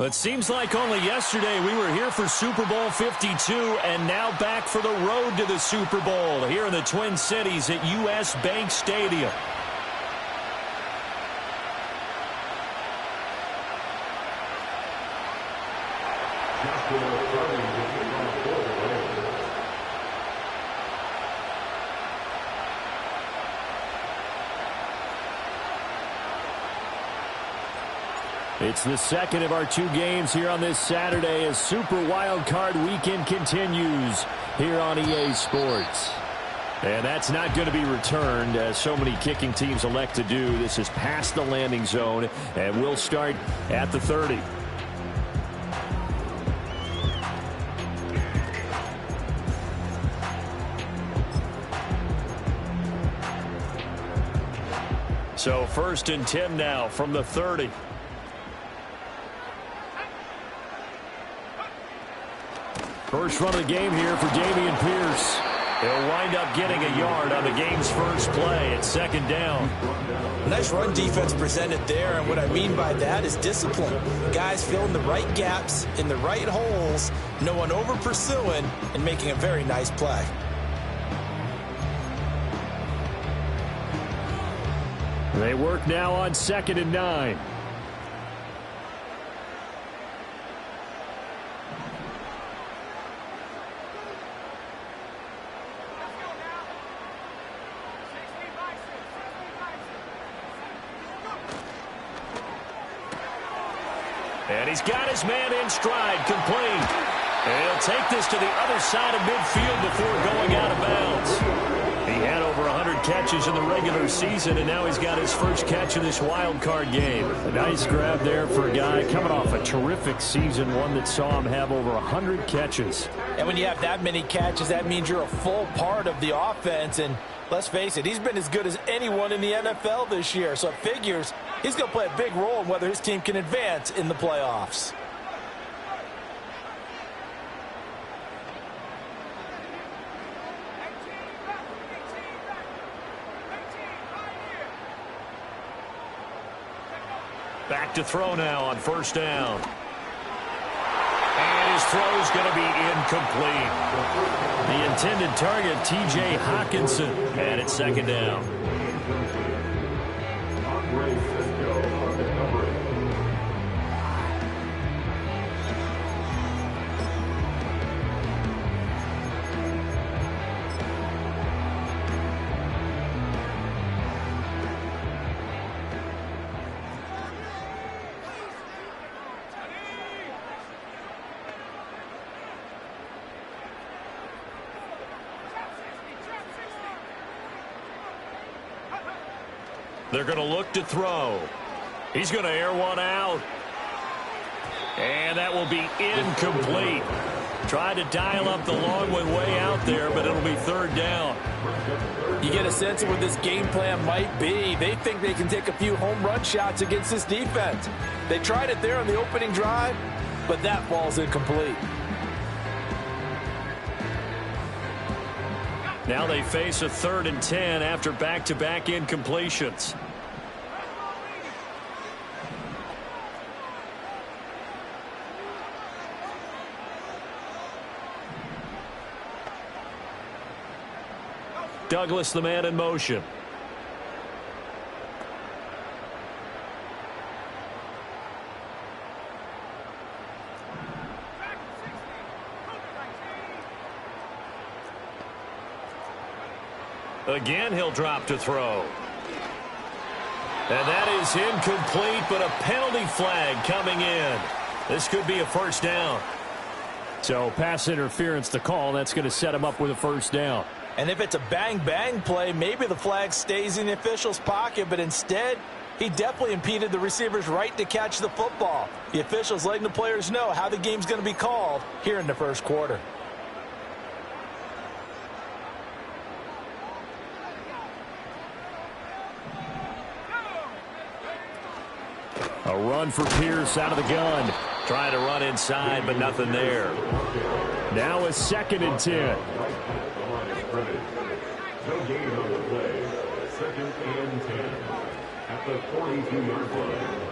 It seems like only yesterday we were here for Super Bowl 52 and now back for the road to the Super Bowl here in the Twin Cities at U.S. Bank Stadium. It's the second of our two games here on this Saturday as Super Wildcard Weekend continues here on EA Sports. And that's not going to be returned, as so many kicking teams elect to do. This is past the landing zone, and we'll start at the 30. So 1st and 10 now from the 30. First run of the game here for Dameon Pierce. He'll wind up getting a yard on the game's first play at 2nd down. Nice run defense presented there, and what I mean by that is discipline. Guys filling the right gaps in the right holes, no one over pursuing, and making a very nice play. They work now on 2nd and 9. And he's got his man in stride, complete. And he'll take this to the other side of midfield before going out of bounds. He had over 100 catches in the regular season, and now he's got his first catch in this wild card game. A nice grab there for a guy coming off a terrific season, one that saw him have over 100 catches. And when you have that many catches, that means you're a full part of the offense. And let's face it, he's been as good as anyone in the NFL this year. So it figures he's going to play a big role in whether his team can advance in the playoffs. Back to throw now on 1st down. And his throw's going to be incomplete. The intended target, T.J. Hawkinson. And it's 2nd down. They're going to look to throw. He's going to air one out. And that will be incomplete. Tried to dial up the long one way out there, but it'll be 3rd down. You get a sense of what this game plan might be. They think they can take a few home run shots against this defense. They tried it there on the opening drive, but that ball's incomplete. Now they face a 3rd and 10 after back-to-back incompletions. Douglas, the man in motion. Again, he'll drop to throw. And that is incomplete, but a penalty flag coming in. This could be a 1st down. So pass interference to call. That's going to set him up with a 1st down. And if it's a bang-bang play, maybe the flag stays in the official's pocket, but instead, he definitely impeded the receiver's right to catch the football. The officials letting the players know how the game's going to be called here in the 1st quarter. A run for Pierce out of the gun. Trying to run inside, but nothing there. Now a 2nd and 10. No gain on the play. 2nd and 10 at the 42-yard line.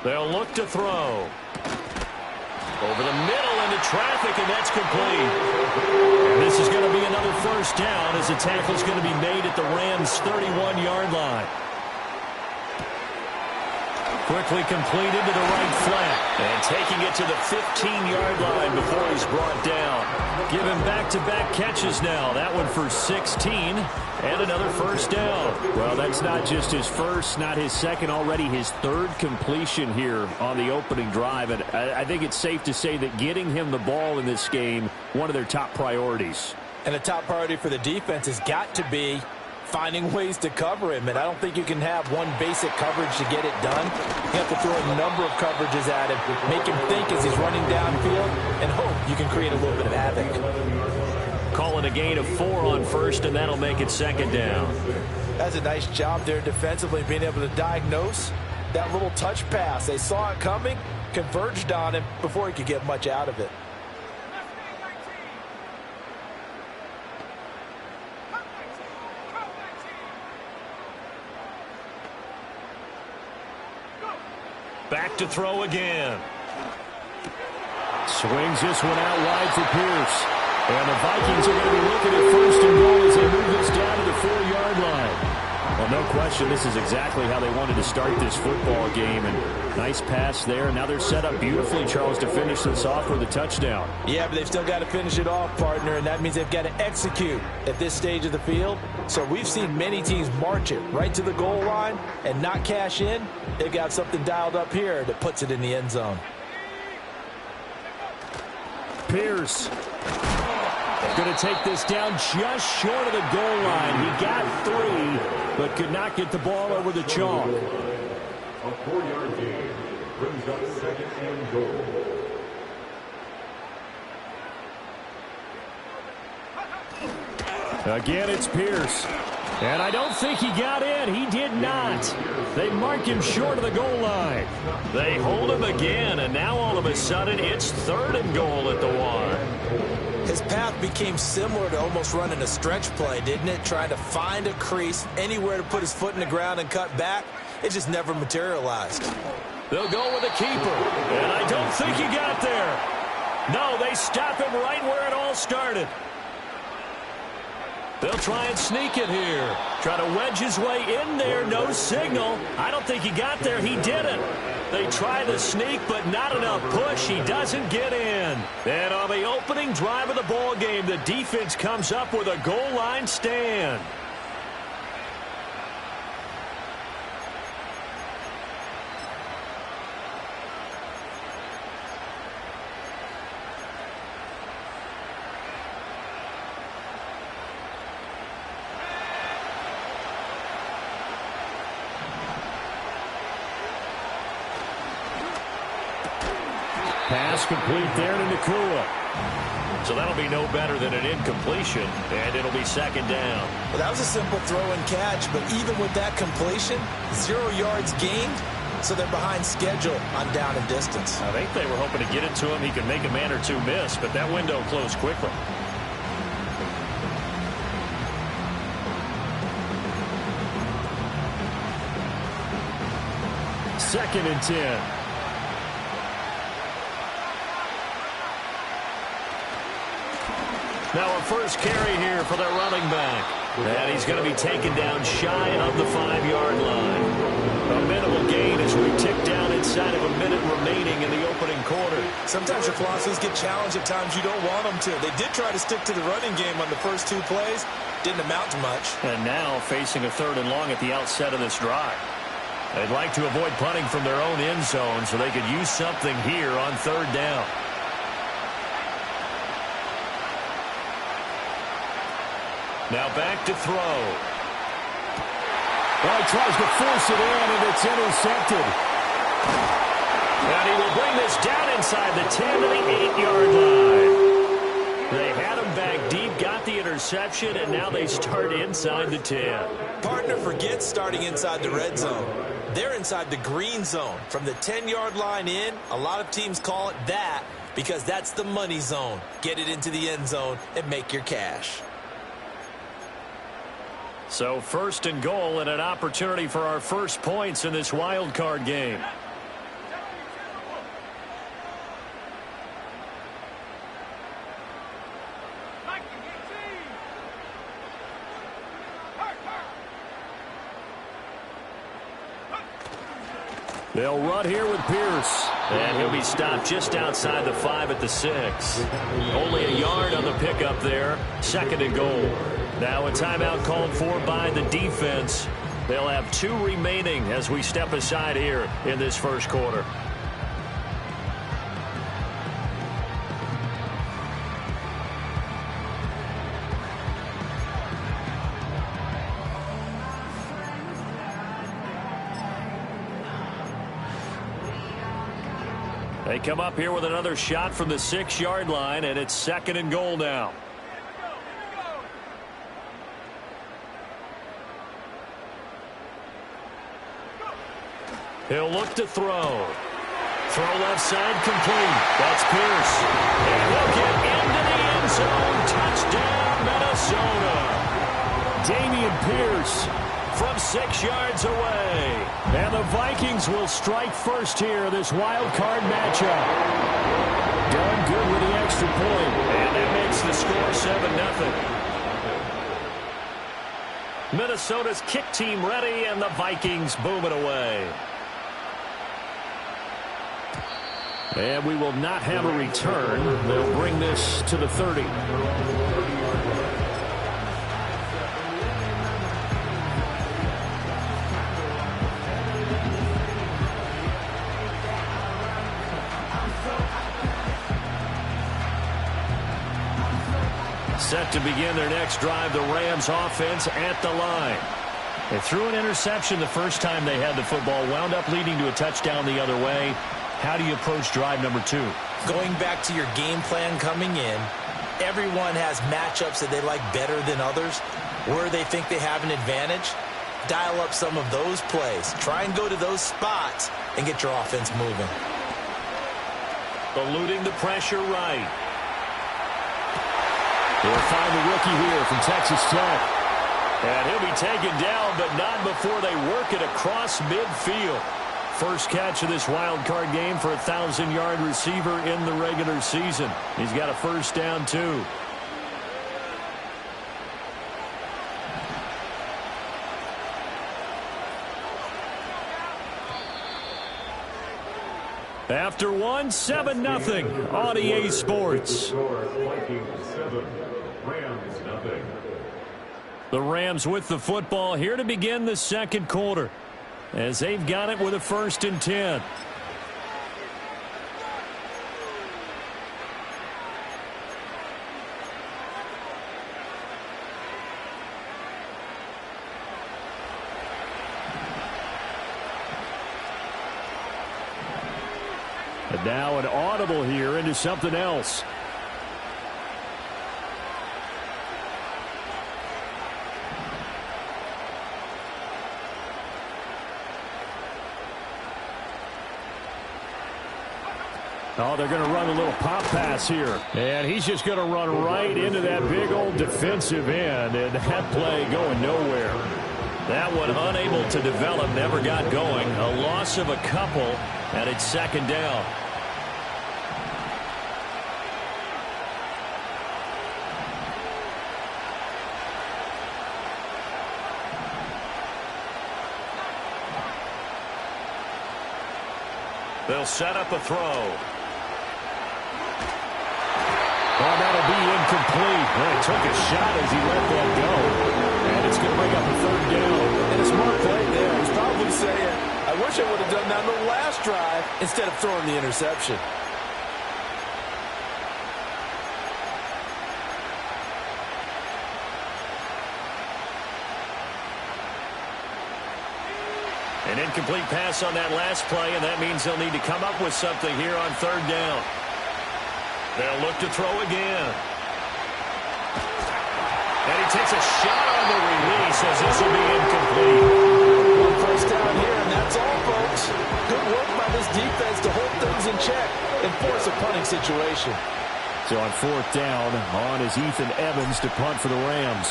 They'll look to throw. Over the middle into traffic, and that's complete. And this is going to be another first down as the tackle's going to be made at the Rams' 31-yard line. Quickly completed to the right flat. And taking it to the 15-yard line before he's brought down. Give him back-to-back catches now. That one for 16 and another first down. Well, that's not just his first, not his second, already his third completion here on the opening drive. And I think it's safe to say that getting him the ball in this game, one of their top priorities. And the top priority for the defense has got to be finding ways to cover him, and I don't think you can have one basic coverage to get it done. You have to throw a number of coverages at him, make him think as he's running downfield, and hope you can create a little bit of havoc. Calling a gain of 4 on first, and that'll make it second down. That's a nice job there defensively, being able to diagnose that little touch pass. They saw it coming, converged on him before he could get much out of it. Back to throw again. Swings this one out wide for Pierce. And the Vikings are going to be looking at first and goal as they move this down to the 4-yard line. Well, no question, this is exactly how they wanted to start this football game. And nice pass there. Now they're set up beautifully, Charles, to finish this off with a touchdown. Yeah, but they've still got to finish it off, partner, and that means they've got to execute at this stage of the field. So we've seen many teams march it right to the goal line and not cash in. They've got something dialed up here that puts it in the end zone. Pierce going to take this down just short of the goal line. He got 3, but could not get the ball over the chalk. A 4-yard gain brings up second and goal. Again, it's Pierce. And I don't think he got in. He did not. They mark him short of the goal line. They hold him again, and now all of a sudden it's 3rd and goal at the 1. His path became similar to almost running a stretch play, didn't it? Trying to find a crease, anywhere to put his foot in the ground and cut back. It just never materialized. They'll go with the keeper, and I don't think he got there. No, they stop him right where it all started. They'll try and sneak it here. Try to wedge his way in there. No signal. I don't think he got there. He didn't. They try the sneak, but not enough push. He doesn't get in. And on the opening drive of the ball game, the defense comes up with a goal line stand. Pass complete there to Nakua. So that'll be no better than an incompletion, and it'll be second down. Well, that was a simple throw and catch, but even with that completion, 0 yards gained, so they're behind schedule on down and distance. I think they were hoping to get it to him. He could make a man or two miss, but that window closed quickly. Second and 10. Now a first carry here for their running back. And he's going to be taken down shy of the 5-yard line. A minimal gain as we tick down inside of a minute remaining in the opening quarter. Sometimes your philosophies get challenged at times you don't want them to. They did try to stick to the running game on the first 2 plays. Didn't amount to much. And now facing a 3rd and long at the outset of this drive. They'd like to avoid punting from their own end zone so they could use something here on 3rd down. Now back to throw. Well, he tries to force it in, and it's intercepted. And he will bring this down inside the 10 to the 8-yard line. They had him back deep, got the interception, and now they start inside the 10. Partner, forget starting inside the red zone. They're inside the green zone. From the 10-yard line in, a lot of teams call it that because that's the money zone. Get it into the end zone and make your cash. So 1st and goal and an opportunity for our first points in this wild card game. They'll run here with Pierce. And he'll be stopped just outside the 5 at the 6. Only a yard on the pickup there. 2nd and goal. Now a timeout called for by the defense. They'll have 2 remaining as we step aside here in this first quarter. They come up here with another shot from the 6-yard line, and it's 2nd and goal now. He'll look to throw. Throw left side complete. That's Pierce. And he'll get into the end zone. Touchdown, Minnesota. Dameon Pierce from 6 yards away. And the Vikings will strike first here, this wild card matchup. Done good with the extra point. And that makes the score 7-0. Minnesota's kick team ready, and the Vikings boom it away. And we will not have a return. They'll bring this to the 30. Set to begin their next drive, the Rams offense at the line. They threw an interception the first time they had the football, wound up leading to a touchdown the other way. How do you approach drive number 2? Going back to your game plan coming in, everyone has matchups that they like better than others. Where they think they have an advantage, dial up some of those plays. Try and go to those spots and get your offense moving. Eluding the pressure right. They'll find the rookie here from Texas Tech. And he'll be taken down, but not before they work it across midfield. First catch of this wild card game for a 1,000-yard receiver in the regular season. He's got a first down, too. After one, 7-0 on EA Sports. The Rams with the football here to begin the second quarter, as they've got it with a 1st and 10. And now an audible here into something else. Oh, they're going to run a little pop pass here. And he's just going to run right into that big old defensive end. And that play going nowhere. That one unable to develop, never got going. A loss of a couple, and it's 2nd down. They'll set up a throw. Oh, that'll be incomplete. Well, he took a shot as he let that go. And it's going to bring up a 3rd down. And a smart play there. He's probably saying, I wish I would have done that on the last drive instead of throwing the interception. An incomplete pass on that last play, and that means they'll need to come up with something here on 3rd down. They'll look to throw again. And he takes a shot on the release as this will be incomplete. One first down here, and that's all, folks. Good work by this defense to hold things in check and force a punting situation. So on 4th down, on is Ethan Evans to punt for the Rams.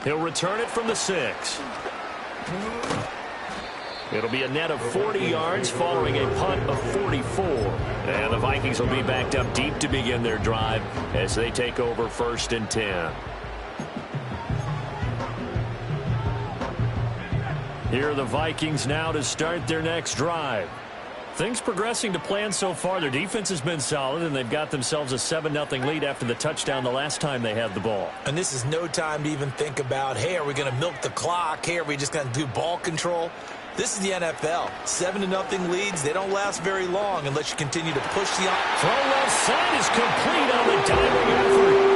He'll return it from the 6. It'll be a net of 40 yards following a punt of 44. And the Vikings will be backed up deep to begin their drive as they take over 1st and 10. Here are the Vikings now to start their next drive. Things progressing to plan so far. Their defense has been solid, and they've got themselves a 7-0 lead after the touchdown the last time they had the ball. And this is no time to even think about, hey, are we going to milk the clock? Hey, are we just going to do ball control? This is the NFL. 7-0 leads, they don't last very long unless you continue to push the... Throw left side is complete on the diving effort.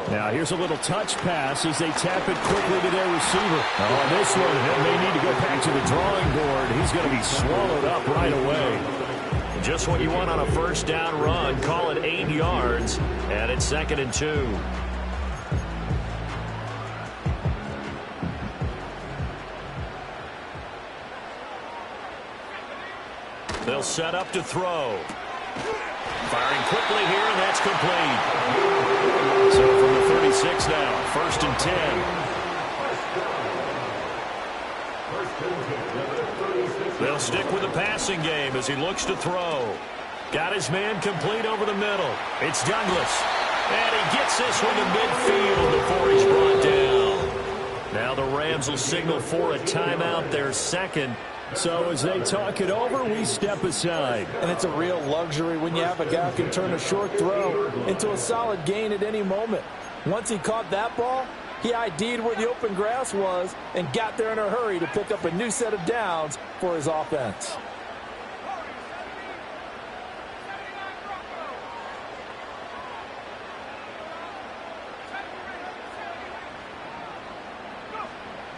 Now here's a little touch pass as they tap it quickly to their receiver. On this one, he may need to go back to the drawing board. He's going to be swallowed up right away. Just what you want on a first down run. Call it 8 yards, and it's 2nd and 2. They'll set up to throw. Firing quickly here, and that's complete. So from the 36 now, 1st and 10. They'll stick with the passing game as he looks to throw. Got his man complete over the middle. It's Douglas. And he gets this one to midfield before he's brought down. Now the Rams will signal for a timeout, their second. So as they talk it over, we step aside. And it's a real luxury when you have a guy who can turn a short throw into a solid gain at any moment. Once he caught that ball, he ID'd where the open grass was and got there in a hurry to pick up a new set of downs for his offense.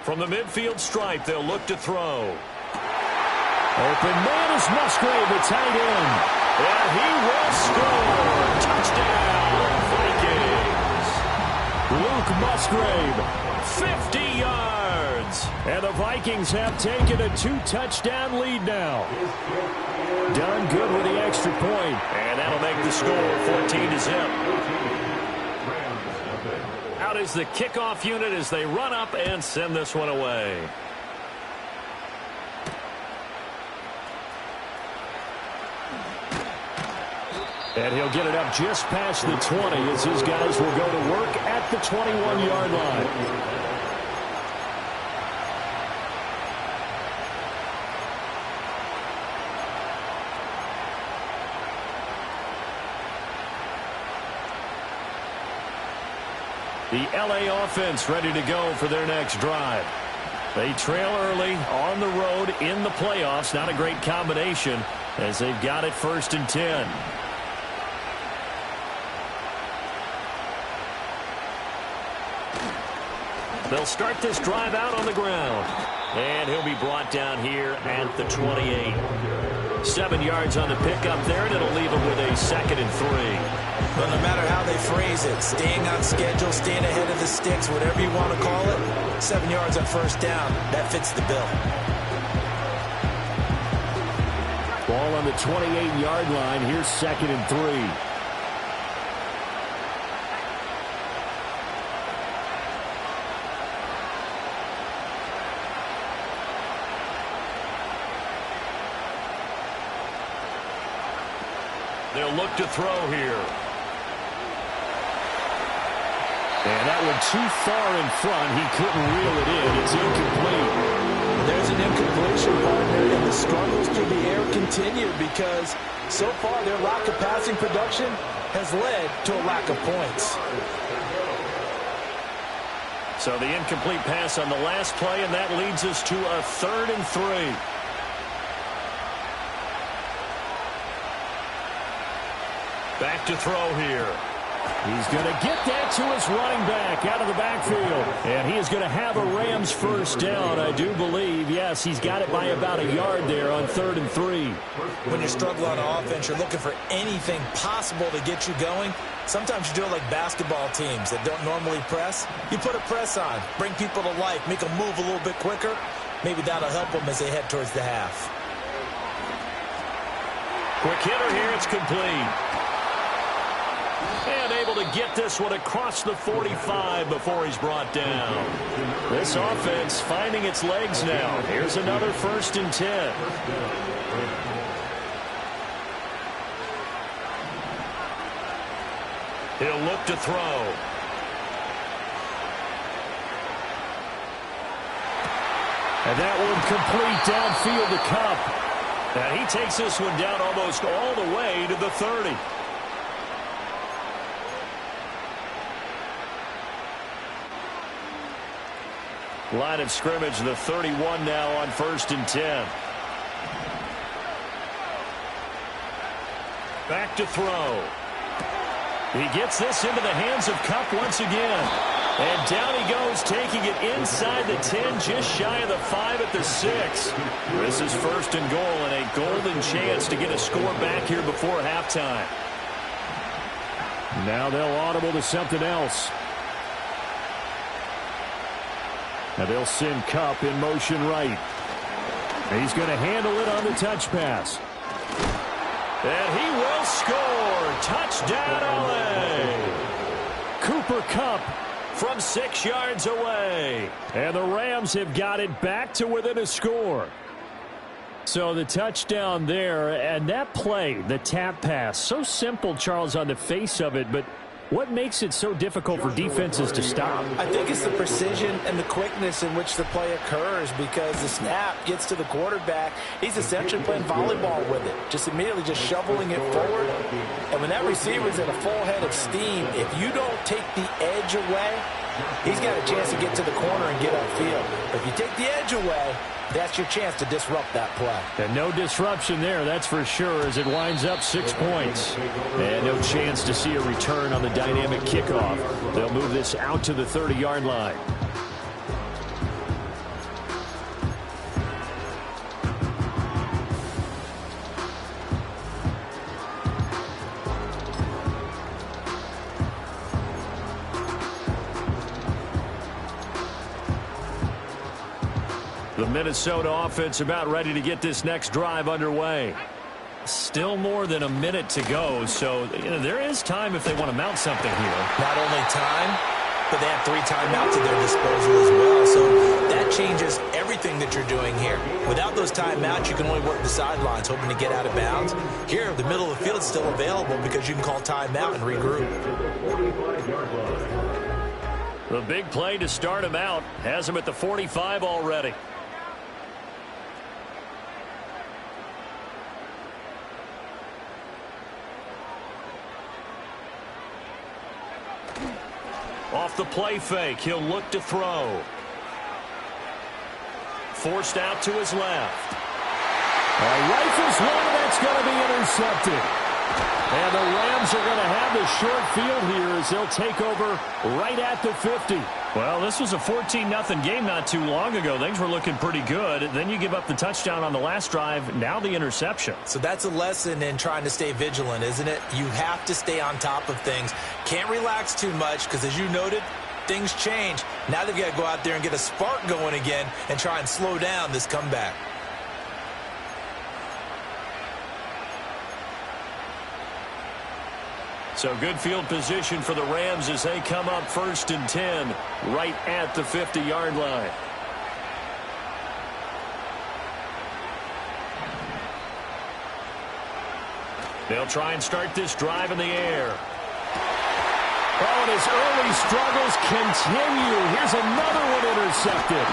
From the midfield stripe, they'll look to throw. Open man is Musgrave, the tight end. And he will score. Touchdown, Vikings. Luke Musgrave, 50 yards. And the Vikings have taken a 2-touchdown lead now. Done good with the extra point. And that'll make the score 14-0. Out is the kickoff unit as they run up and send this one away. And he'll get it up just past the 20 as his guys will go to work at the 21-yard line. The LA offense ready to go for their next drive. They trail early on the road in the playoffs. Not a great combination as they've got it 1st and 10. They'll start this drive out on the ground. And he'll be brought down here at the 28. 7 yards on the pickup there, and it'll leave him with a 2nd and 3. But no matter how they phrase it, staying on schedule, staying ahead of the sticks, whatever you want to call it, 7 yards on first down, that fits the bill. Ball on the 28-yard line. Here's 2nd and 3. They'll look to throw here. And that one too far in front. He couldn't reel it in. It's incomplete. There's an incompletion, partner, and the struggles through the air continue because so far their lack of passing production has led to a lack of points. So the incomplete pass on the last play, and that leads us to a 3rd and 3. Back to throw here. He's going to get that to his running back out of the backfield. And he is going to have a Rams first down, I do believe. Yes, he's got it by about a yard there on 3rd and 3. When you struggle on offense, you're looking for anything possible to get you going. Sometimes you do it like basketball teams that don't normally press. You put a press on, bring people to life, make them move a little bit quicker. Maybe that'll help them as they head towards the half. Quick hitter here, it's complete. And able to get this one across the 45 before he's brought down. This offense finding its legs now. Here's another 1st and 10. He'll look to throw. And that one complete downfield to Kupp. And he takes this one down almost all the way to the 30. Line of scrimmage, the 31 now on 1st and 10. Back to throw. He gets this into the hands of Kupp once again. And down he goes, taking it inside the 10, just shy of the 5 at the 6. This is 1st and goal and a golden chance to get a score back here before halftime. Now they'll audible to something else. Now they'll send Kupp in motion right. He's going to handle it on the touch pass. And he will score. Touchdown, LA. Cooper Kupp from 6 yards away. And the Rams have got it back to within a score. So the touchdown there, and that play, the tap pass, so simple, Charles, on the face of it, but what makes it so difficult for defenses to stop? I think it's the precision and the quickness in which the play occurs, because the snap gets to the quarterback. He's essentially playing volleyball with it, just immediately just shoveling it forward. And when that receiver's at a full head of steam, if you don't take the edge away, he's got a chance to get to the corner and get upfield. But if you take the edge away, that's your chance to disrupt that play. And no disruption there, that's for sure, as it winds up 6 points. And no chance to see a return on the dynamic kickoff. They'll move this out to the 30-yard line. The Minnesota offense about ready to get this next drive underway. Still more than a minute to go, so there is time if they want to mount something here. Not only time, but they have 3 timeouts at their disposal as well, so that changes everything that you're doing here. Without those timeouts, you can only work the sidelines, hoping to get out of bounds. Here, the middle of the field is still available because you can call timeout and regroup. The big play to start him out has him at the 45 already. Off the play fake, he'll look to throw. Forced out to his left. Rifles one, that's going to be intercepted. And the Rams are going to have the short field here as they'll take over right at the 50. Well, this was a 14-0 game not too long ago. Things were looking pretty good. Then you give up the touchdown on the last drive. Now the interception. So that's a lesson in trying to stay vigilant, isn't it? You have to stay on top of things. Can't relax too much because, as you noted, things change. Now they've got to go out there and get a spark going again and try and slow down this comeback. So good field position for the Rams as they come up 1st and 10 right at the 50-yard line. They'll try and start this drive in the air. Oh, and his early struggles continue. Here's another one intercepted.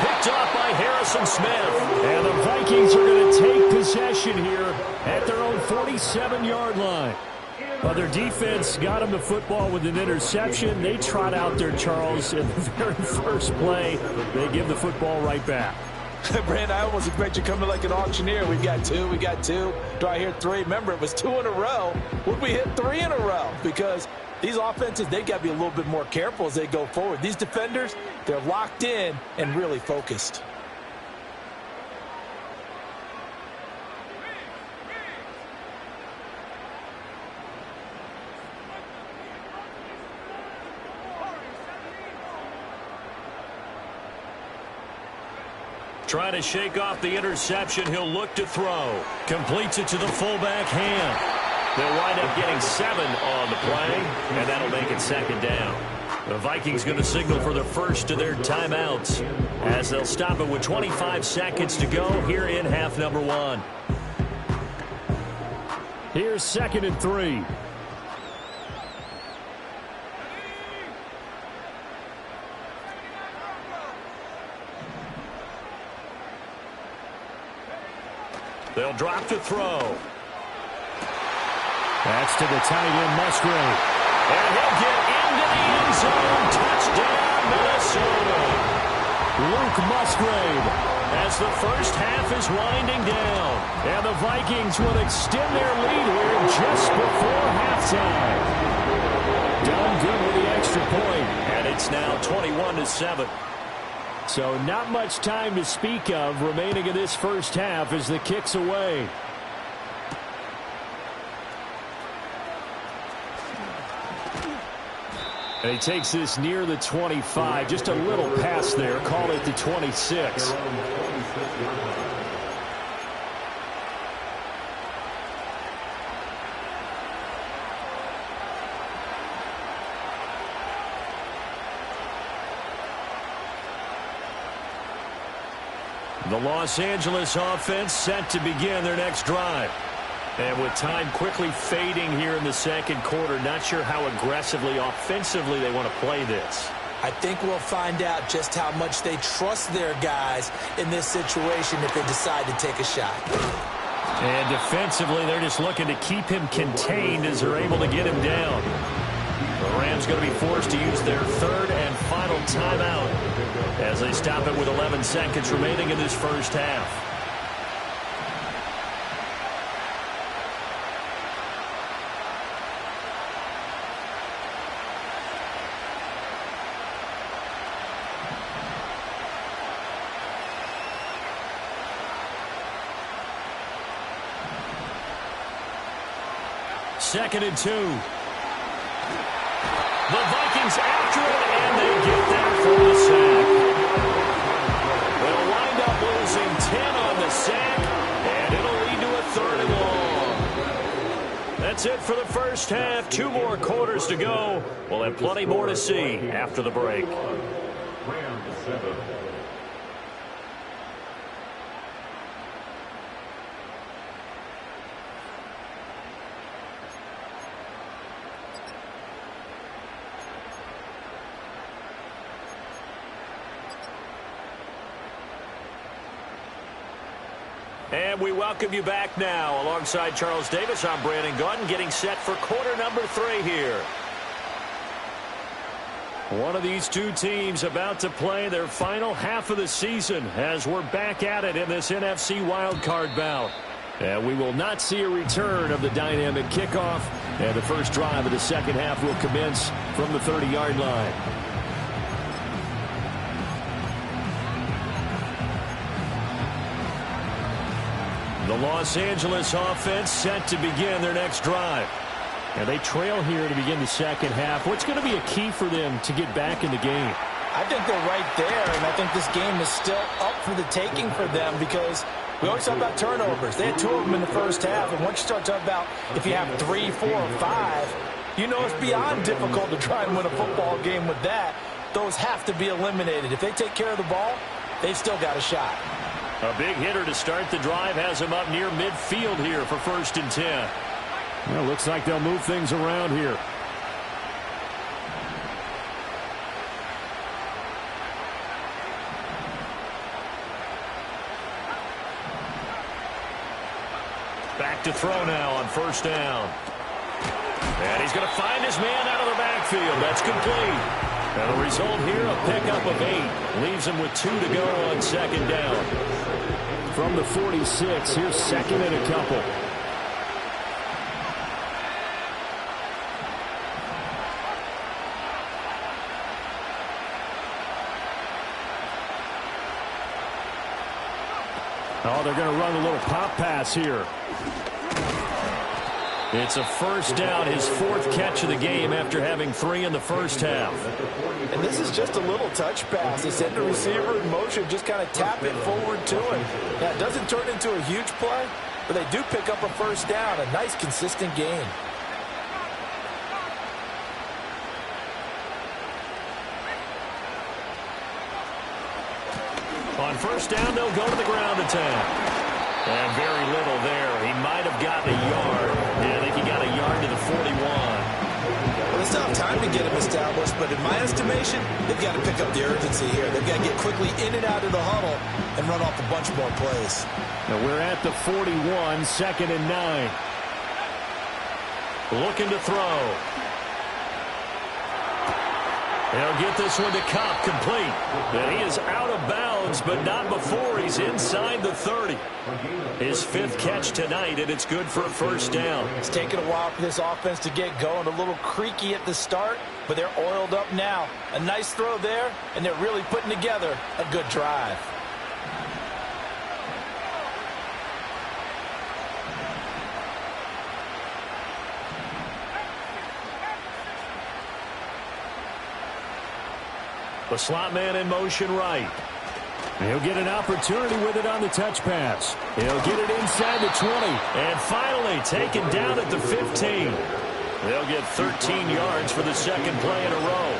Picked off by Harrison Smith. And the Vikings are going to take possession here at their own 47-yard line. Well, their defense got them the football with an interception. They trot out there, Charles, in the very first play. They give the football right back. Brand, I almost expect you coming like an auctioneer. We got two. Do I hear 3? Remember, it was 2 in a row. Would we hit 3 in a row? Because these offenses, they got to be a little bit more careful as they go forward. These defenders, they're locked in and really focused. Trying to shake off the interception. He'll look to throw. Completes it to the fullback hand. They'll wind up getting 7 on the play, and that'll make it 2nd down. The Vikings going to signal for the first of their timeouts as they'll stop it with 25 seconds to go here in half number 1. Here's 2nd and 3. They'll drop to throw. That's to the tight end, Musgrave. And he'll get into the end zone. Touchdown, Minnesota. Luke Musgrave. As the first half is winding down. And the Vikings will extend their lead here just before halftime. Done good with the extra point. And it's now 21-7. So not much time to speak of remaining in this first half as the kick's away. And he takes this near the 25. Just a little pass there. Call it the 26. The Los Angeles offense set to begin their next drive. And with time quickly fading here in the second quarter, not sure how aggressively, offensively they want to play this. I think we'll find out just how much they trust their guys in this situation if they decide to take a shot. And defensively, they're just looking to keep him contained as they're able to get him down. The Rams going to be forced to use their third and final timeout as they stop it with 11 seconds remaining in this first half. Second and 2. The Vikings after it, and they get there for the sack. They'll wind up losing 10 on the sack, and it'll lead to a 3rd and long. That's it for the first half. 2 more quarters to go. We'll have plenty more to see after the break. Rams 7. And we welcome you back now. Alongside Charles Davis, I'm Brandon Gaudin, getting set for quarter number 3 here. One of these two teams about to play their final half of the season as we're back at it in this NFC Wildcard bout. And we will not see a return of the dynamic kickoff. And the first drive of the second half will commence from the 30-yard line. The Los Angeles offense set to begin their next drive. And they trail here to begin the second half. What's going to be a key for them to get back in the game? I think they're right there, and I think this game is still up for the taking for them because we always talk about turnovers. They had 2 of them in the first half, and once you start talking about if you have 3, 4, or 5, you know it's beyond difficult to try and win a football game with that. Those have to be eliminated. If they take care of the ball, they've still got a shot. A big hitter to start the drive has him up near midfield here for 1st and 10. Well, looks like they'll move things around here. Back to throw now on 1st down. And he's going to find his man out of the backfield. That's complete. And the result here, a pickup of 8. Leaves him with 2 to go on 2nd down. From the 46, here's 2nd and a couple. Oh, they're going to run a little pop pass here. It's a 1st down, his 4th catch of the game after having 3 in the first half. And this is just a little touch pass. They send the receiver in motion, just kind of tap it forward to him. Now, it doesn't turn into a huge play, but they do pick up a 1st down, a nice, consistent gain. On 1st down, they'll go to the ground attack. And very little there. He might have gotten a yard. Yeah, I think he got a yard to the 41. Well, they still have time to to get him established, but in my estimation, they've got to pick up the urgency here. They've got to get quickly in and out of the huddle and run off a bunch more plays. Now we're at the 41, 2nd and 9. Looking to throw. He'll get this one to Cobb, complete. And he is out of bounds, but not before he's inside the 30. His 5th catch tonight, and it's good for a first down. It's taken a while for this offense to get going. A little creaky at the start, but they're oiled up now. A nice throw there, and they're really putting together a good drive. The slot man in motion right. He'll get an opportunity with it on the touch pass. He'll get it inside the 20. And finally taken down at the 15. They'll get 13 yards for the 2nd play in a row.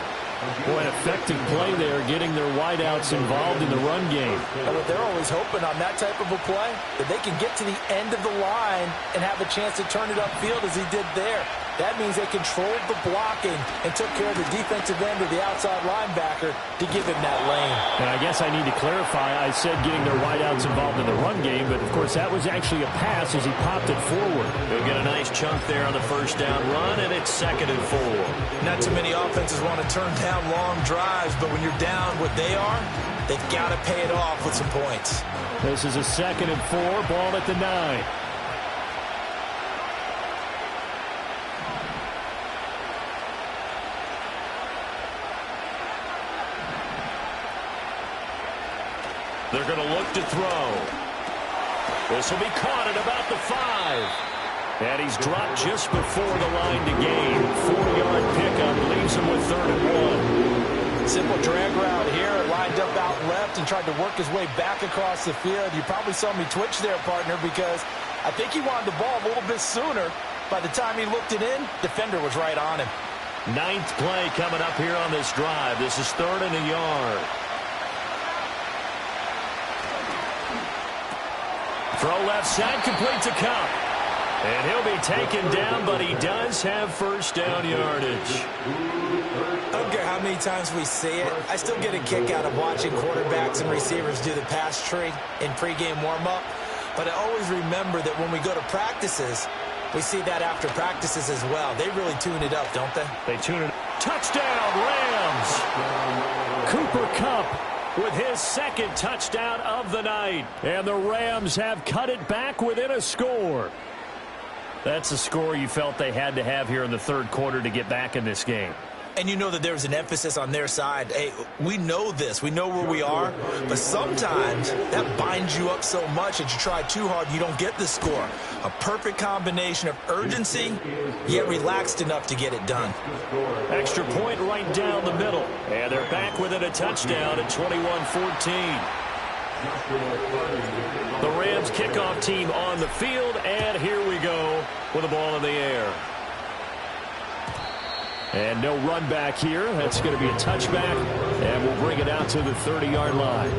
Boy, an effective play there, getting their wideouts involved in the run game. They're always hoping on that type of a play that they can get to the end of the line and have a chance to turn it upfield as he did there. That means they controlled the blocking and took care of the defensive end or the outside linebacker to give him that lane. And I guess I need to clarify, I said getting their wideouts involved in the run game, but of course that was actually a pass as he popped it forward. He'll get a nice chunk there on the first down run, and it's 2nd and 4. Not too many offenses want to turn down long drives, but when you're down what they are, they've got to pay it off with some points. This is a 2nd and 4, ball at the 9. They're going to look to throw. This will be caught at about the 5. And he's dropped just before the line to gain. 4-yard pickup leaves him with 3rd and 1. Simple drag route here, lined up out left and tried to work his way back across the field. You probably saw me twitch there, partner, because I think he wanted the ball a little bit sooner. By the time he looked it in, defender was right on him. 9th play coming up here on this drive. This is 3rd and a yard. Throw left side, complete to Cobb. And he'll be taken down, but he does have first down yardage. I don't care how many times we see it. I still get a kick out of watching quarterbacks and receivers do the pass tree in pregame warm-up. But I always remember that when we go to practices, we see that after practices as well. They really tune it up, don't they? They tune it up. Touchdown, Rams! Cooper Kupp with his 2nd touchdown of the night. And the Rams have cut it back within a score. That's a score you felt they had to have here in the 3rd quarter to get back in this game. And you know that there's an emphasis on their side. Hey, we know this. We know where we are. But sometimes that binds you up so much that you try too hard, you don't get the score. A perfect combination of urgency, yet relaxed enough to get it done. Extra point right down the middle. And they're back within a touchdown at 21-14. The Rams kickoff team on the field, and here we go with the ball in the air. And no run back here. That's going to be a touchback, and we'll bring it out to the 30-yard line.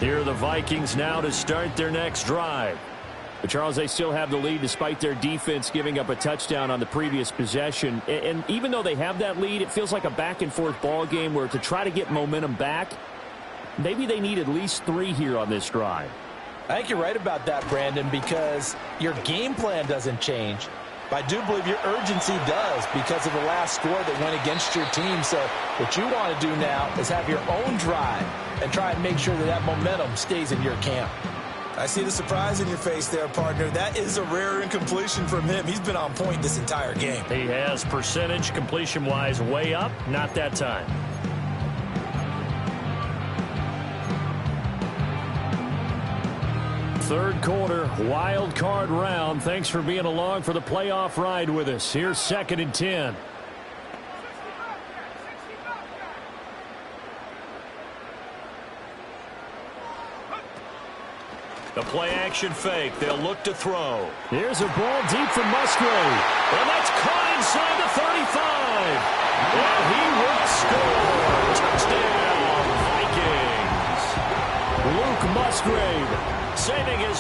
Here are the Vikings now to start their next drive. But Charles, they still have the lead despite their defense giving up a touchdown on the previous possession. And even though they have that lead, it feels like a back-and-forth ball game where to try to get momentum back, maybe they need at least 3 here on this drive. I think you're right about that, Brandon, because your game plan doesn't change. But I do believe your urgency does because of the last score that went against your team. So what you want to do now is have your own drive and try and make sure that that momentum stays in your camp. I see the surprise in your face there, partner. That is a rare incompletion from him. He's been on point this entire game. He has percentage completion-wise way up. Not that time. Third quarter, wild card round. Thanks for being along for the playoff ride with us. Here's 2nd and 10. The play-action fake. They'll look to throw. Here's a ball deep from Musgrave. And that's caught inside the 35. And he will score. Touchdown.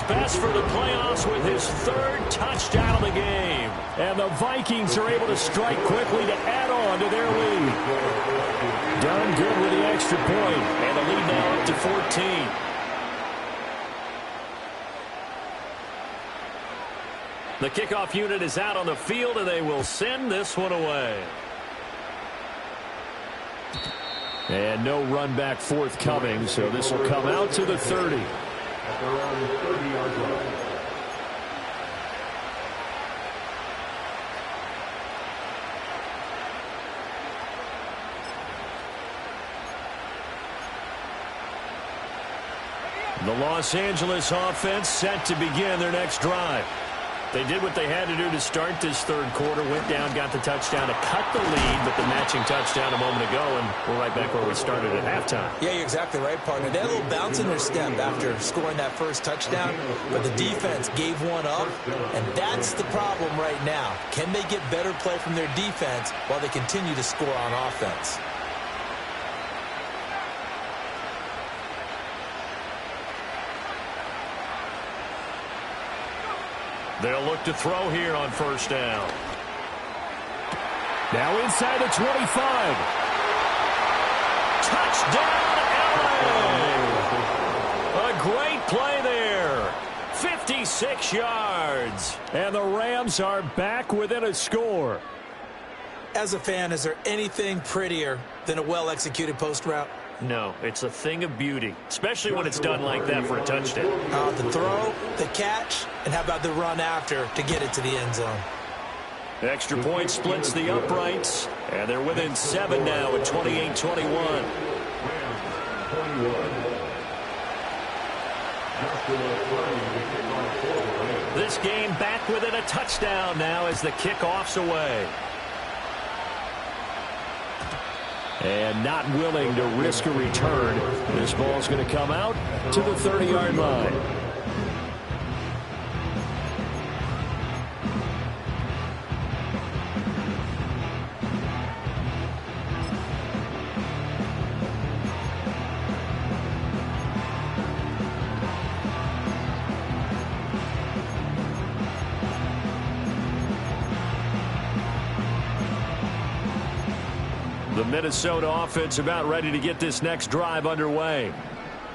best for the playoffs with his third touchdown of the game. And the Vikings are able to strike quickly to add on to their lead. Done good with the extra point. And the lead now up to 14. The kickoff unit is out on the field, and they will send this one away. And no run back forthcoming, so this will come out to the 30. At their own 30-yard line. The Los Angeles offense set to begin their next drive. They did what they had to do to start this third quarter, went down, got the touchdown to cut the lead, but the matching touchdown a moment ago, and we're right back where we started at halftime. Yeah, you're exactly right, partner. They had a little bounce in their step after scoring that first touchdown, but the defense gave one up, and that's the problem right now. Can they get better play from their defense while they continue to score on offense? They'll look to throw here on first down. Now inside the 25. Touchdown, LA! A great play there. 56 yards. And the Rams are back within a score. As a fan, is there anything prettier than a well-executed post route? No, it's a thing of beauty, especially when it's done like that for a touchdown. The throw, the catch, and how about the run after to get it to the end zone? Extra point splits the uprights, and they're within 7 now at 28-21. This game back within a touchdown now as the kickoff's away. And not willing to risk a return. This ball's going to come out to the 30-yard line. The Minnesota offense about ready to get this next drive underway.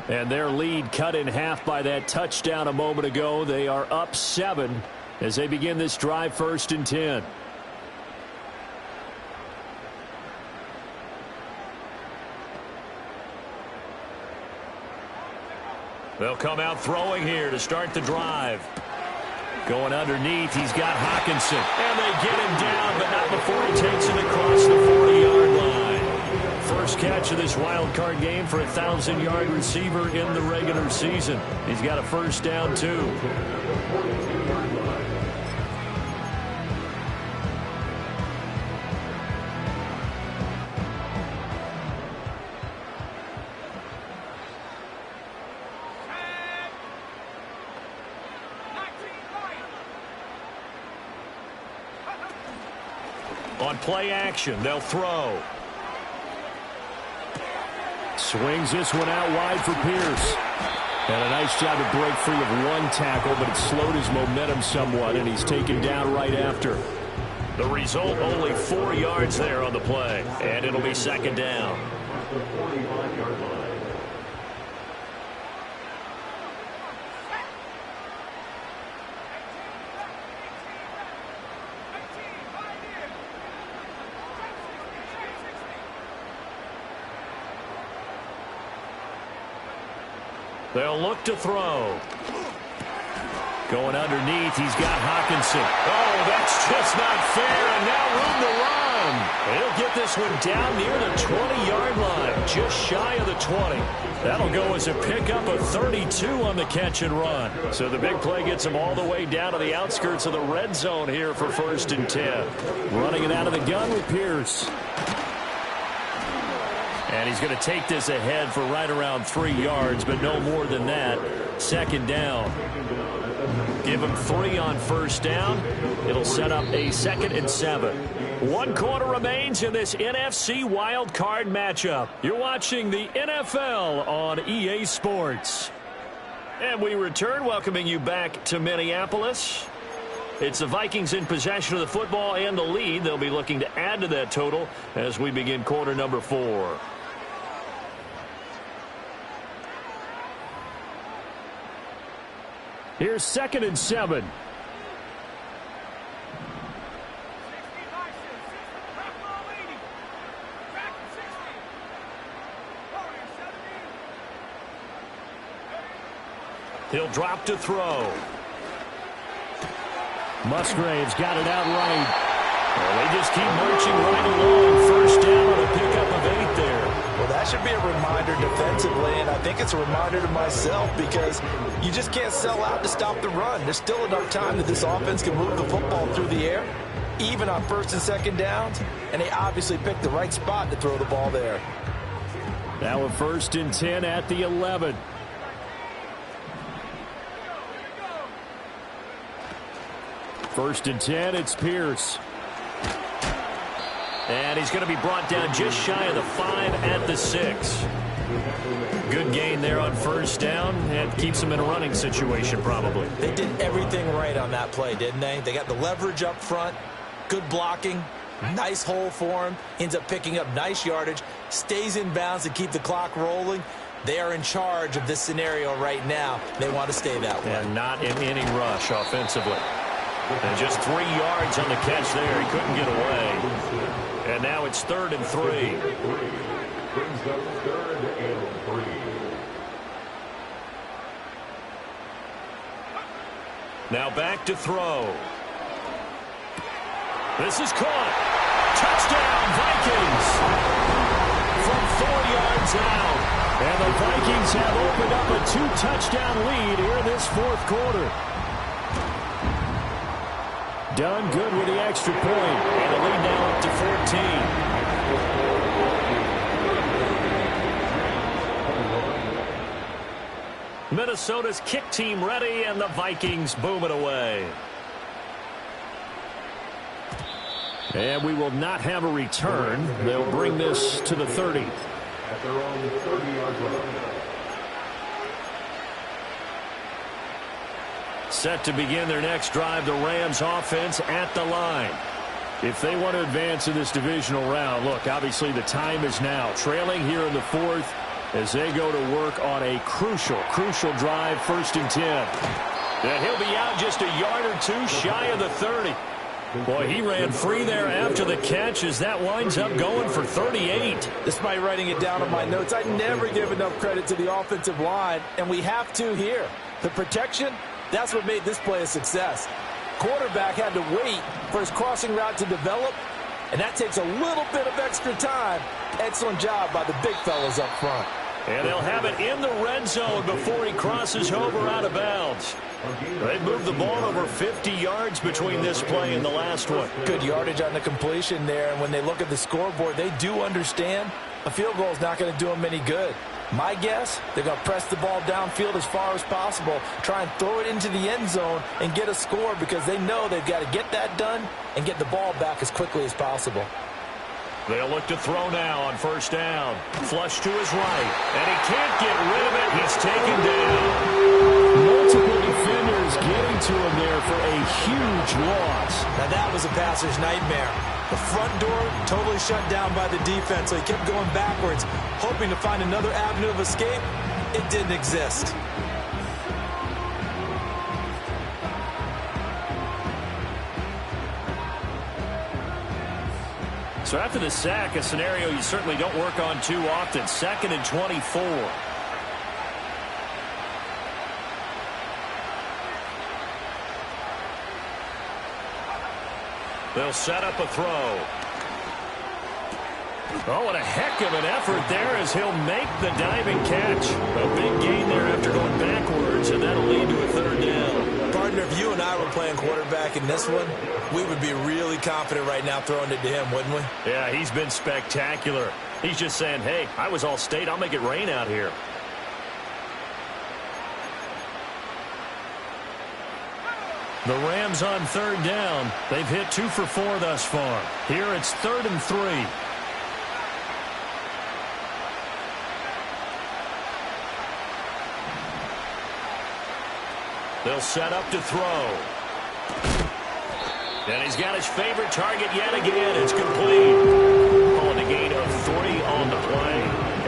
And their lead cut in half by that touchdown a moment ago. They are up 7 as they begin this drive, 1st and 10. They'll come out throwing here to start the drive. Going underneath, he's got Hockenson. And they get him down, but not before he takes it across the 40-yard line. First catch of this wild card game for a 1,000-yard receiver in the regular season. He's got a first down, too. On play action, they'll throw. Swings this one out wide for Pierce. And a nice job to break free of one tackle, but it slowed his momentum somewhat, and he's taken down right after. The result, only 4 yards there on the play, and it'll be second down. They'll look to throw. Going underneath, he's got Hockenson. Oh, that's just not fair, and now room to run. He'll get this one down near the 20-yard line, just shy of the 20. That'll go as a pickup of 32 on the catch and run. So the big play gets him all the way down to the outskirts of the red zone here for 1st and 10. Running it out of the gun with Pierce. And he's going to take this ahead for right around 3 yards, but no more than that. Second down. Give him 3 on first down. It'll set up a 2nd and 7. 1 quarter remains in this NFC wildcard matchup. You're watching the NFL on EA Sports. And we return, welcoming you back to Minneapolis. It's the Vikings in possession of the football and the lead. They'll be looking to add to that total as we begin quarter number 4. Here's 2nd and 7. He'll drop to throw. Musgrave's got it out right. Well, they just keep marching right along. First down on a pickup of 8 there. Well, that should be a reminder defensively, and I think it's a reminder to myself because you just can't sell out to stop the run. There's still enough time that this offense can move the football through the air, even on 1st and 2nd downs, and they obviously picked the right spot to throw the ball there. Now a 1st and 10 at the 11. First and 10, it's Pierce. And he's going to be brought down just shy of the 5 at the 6. Good gain there on 1st down, and keeps him in a running situation probably. They did everything right on that play, didn't they? They got the leverage up front, good blocking, nice hole for him, ends up picking up nice yardage, stays in bounds to keep the clock rolling. They are in charge of this scenario right now. They want to stay that way. And not in any rush offensively. And just 3 yards on the catch there. He couldn't get away. And now it's 3rd and 3. Brings up 3rd and 3. Now back to throw. This is caught. Touchdown, Vikings. From 4 yards out. And the Vikings have opened up a 2-touchdown lead here in this 4th quarter. Done good with the extra point. And the lead now up to 14. Minnesota's kick team ready, and the Vikings boom it away. And we will not have a return. They'll bring this to the 30. At their own 30-yard line. Set to begin their next drive, the Rams offense at the line. If they want to advance in this divisional round, look, obviously the time is now. Trailing here in the 4th as they go to work on a crucial drive, 1st and 10. And he'll be out just a yard or 2 shy of the 30. Boy, he ran free there after the catch as that winds up going for 38. Despite writing it down on my notes, I never give enough credit to the offensive line, and we have to here. The protection, that's what made this play a success. Quarterback had to wait for his crossing route to develop, and that takes a little bit of extra time. Excellent job by the big fellas up front. And they'll have it in the red zone before he crosses over out of bounds. They moved the ball over 50 yards between this play and the last one. Good yardage on the completion there, and when they look at the scoreboard, they do understand a field goal is not going to do them any good. My guess, they're going to press the ball downfield as far as possible, try and throw it into the end zone and get a score because they know they've got to get that done and get the ball back as quickly as possible. They'll look to throw now on 1st down. Flush to his right, and he can't get rid of it. He's taken down. Multiple defenders getting to him there for a huge loss. Now that was a passer's nightmare. The front door totally shut down by the defense, so he kept going backwards, hoping to find another avenue of escape. It didn't exist. So after the sack, a scenario you certainly don't work on too often. 2nd and 24. They'll set up a throw. Oh, what a heck of an effort there as he'll make the diving catch. A big gain there after going backwards, and that'll lead to a 3rd down. Partner, if you and I were playing quarterback in this one, we would be really confident right now throwing it to him, wouldn't we? Yeah, he's been spectacular. He's just saying, hey, I was all state. I'll make it rain out here. The Rams on 3rd down. They've hit 2 for 4 thus far. Here it's 3rd and 3. They'll set up to throw. And he's got his favorite target yet again. It's complete. Calling a gain of 3 on the play.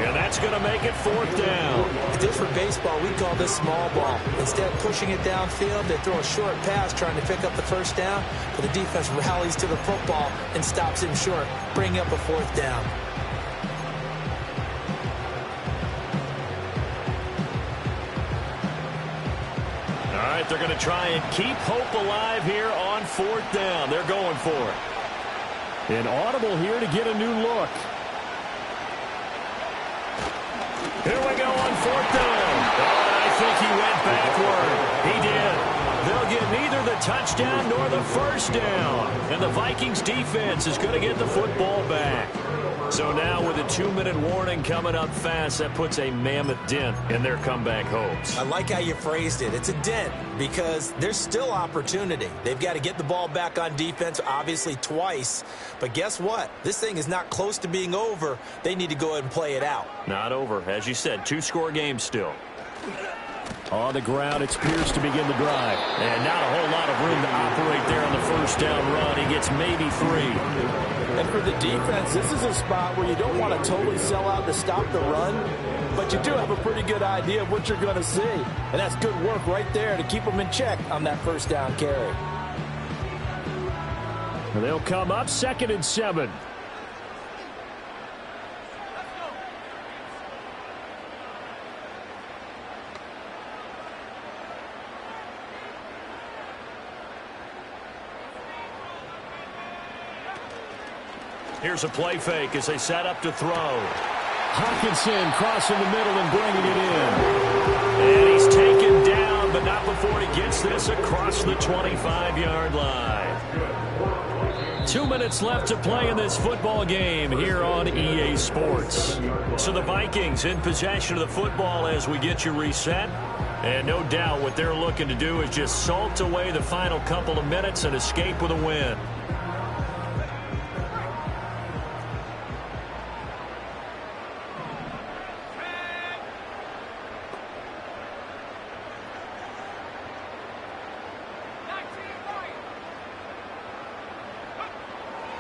And that's going to make it 4th down. If this were baseball, we call this small ball. Instead of pushing it downfield, they throw a short pass trying to pick up the 1st down. But the defense rallies to the football and stops him short, bringing up a 4th down. All right, they're going to try and keep hope alive here on 4th down. They're going for it. An audible here to get a new look. Here we go on 4th down. I think he went backward. He did. They'll get neither the touchdown nor the 1st down. And the Vikings defense is going to get the football back. So now with a 2-minute warning coming up fast, that puts a mammoth dent in their comeback hopes. I like how you phrased it. It's a dent because there's still opportunity. They've got to get the ball back on defense, obviously twice. But guess what? This thing is not close to being over. They need to go ahead and play it out. Not over. As you said, 2-score game still. On the ground, it's Pierce to begin the drive. And not a whole lot of room to operate there on the 1st down run. He gets maybe 3. And for the defense, this is a spot where you don't want to totally sell out to stop the run, but you do have a pretty good idea of what you're going to see. And that's good work right there to keep them in check on that 1st down carry. They'll come up 2nd and 7. Here's a play fake as they set up to throw. Hawkinson crossing the middle and bringing it in. And he's taken down, but not before he gets this across the 25-yard line. 2 minutes left to play in this football game here on EA Sports. So the Vikings in possession of the football as we get you reset. And no doubt what they're looking to do is just salt away the final couple of minutes and escape with a win.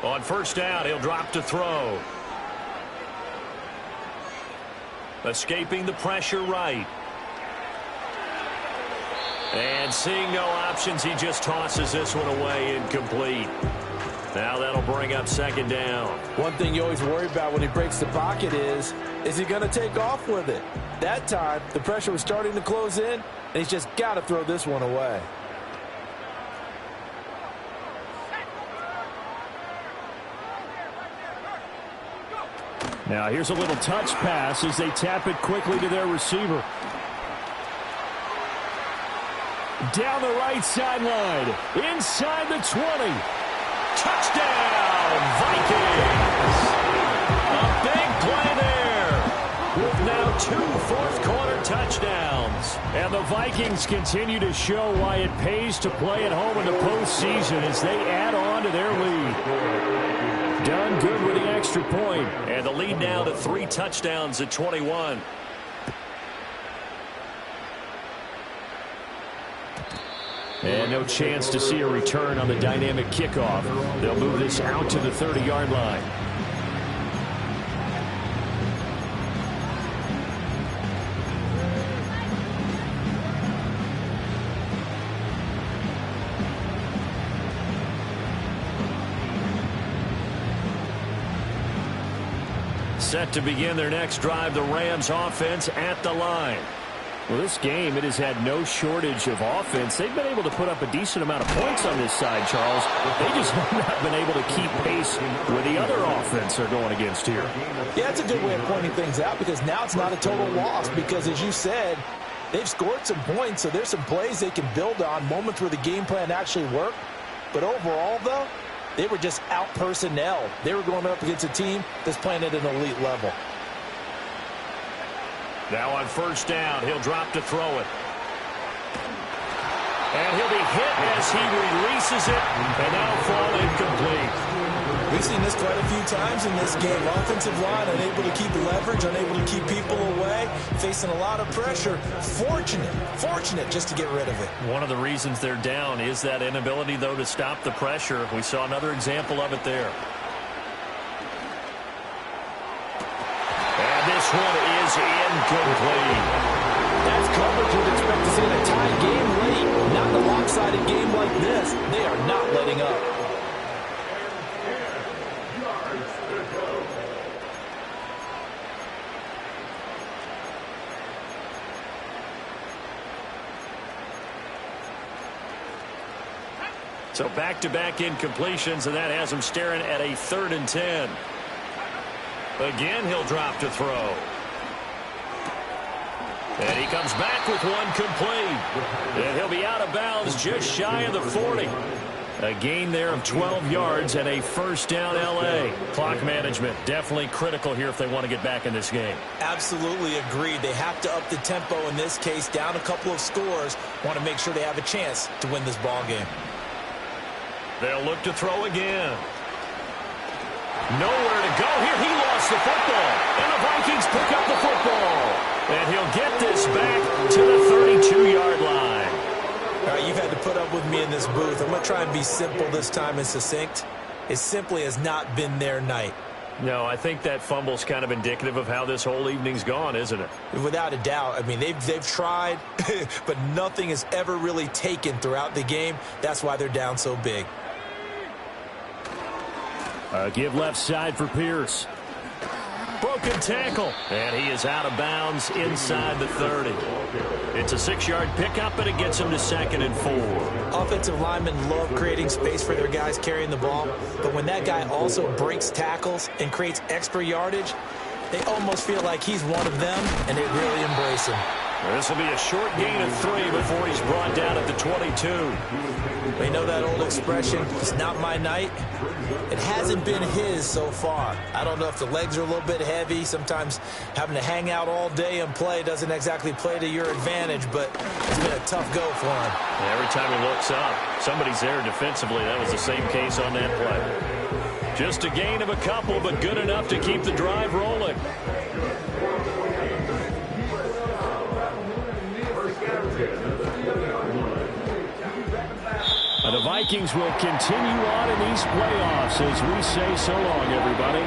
On 1st down, he'll drop to throw. Escaping the pressure right. And seeing no options, he just tosses this one away incomplete. Now that'll bring up 2nd down. One thing you always worry about when he breaks the pocket is he going to take off with it? That time, the pressure was starting to close in, and he's just got to throw this one away. Now here's a little touch pass as they tap it quickly to their receiver. Down the right sideline, inside the 20. Touchdown, Vikings! A big play there with now 2 fourth-quarter touchdowns. And the Vikings continue to show why it pays to play at home in the postseason as they add on to their lead. Done good with the extra point. And the lead now to 3 touchdowns at 21. And no chance to see a return on the dynamic kickoff. They'll move this out to the 30-yard line. Set to begin their next drive, the Rams offense at the line. Well, this game, it has had no shortage of offense. They've been able to put up a decent amount of points on this side, Charles. They just have not been able to keep pace with the other offense they're going against here. Yeah, it's a good way of pointing things out because now it's not a total loss because, as you said, they've scored some points, so there's some plays they can build on, moments where the game plan actually worked. But overall, though, they were just out personnel. They were going up against a team that's playing at an elite level. Now on 1st down, he'll drop to throw it. And he'll be hit as he releases it, and that'll fall incomplete. We've seen this quite a few times in this game. Offensive line unable to keep leverage, unable to keep people away, facing a lot of pressure. Fortunate just to get rid of it. One of the reasons they're down is that inability, though, to stop the pressure. We saw another example of it there. And this one is incomplete. That's coverage you'd expect to see in a tie game late. Not in a lopsided game like this. They are not letting up. So back-to-back incompletions, and that has him staring at a 3rd and 10. Again, he'll drop to throw. And he comes back with one complete. And he'll be out of bounds just shy of the 40. A gain there of 12 yards and a 1st down L.A. Clock management definitely critical here if they want to get back in this game. Absolutely agreed. They have to up the tempo in this case, down a couple of scores. Want to make sure they have a chance to win this ball game. They'll look to throw again. Nowhere to go here. He lost the football. And the Vikings pick up the football. And he'll get this back to the 32-yard line. All right, you've had to put up with me in this booth. I'm going to try and be simple this time and succinct. It simply has not been their night. No, I think that fumble's kind of indicative of how this whole evening's gone, isn't it? Without a doubt. I mean, they've tried, but nothing has ever really taken throughout the game. That's why they're down so big. Give left side for Pierce. Broken tackle. And he is out of bounds inside the 30. It's a 6-yard pickup, and it gets him to 2nd and 4. Offensive linemen love creating space for their guys carrying the ball, but when that guy also breaks tackles and creates extra yardage, they almost feel like he's one of them, and they really embrace him. This will be a short gain of 3 before he's brought down at the 22. They know that old expression, it's not my night. It hasn't been his so far. I don't know if the legs are a little bit heavy. Sometimes having to hang out all day and play doesn't exactly play to your advantage, but it's been a tough go for him. Every time he looks up, somebody's there defensively. That was the same case on that play. Just a gain of a couple, but good enough to keep the drive rolling. The Vikings will continue on in these playoffs as we say so long, everybody.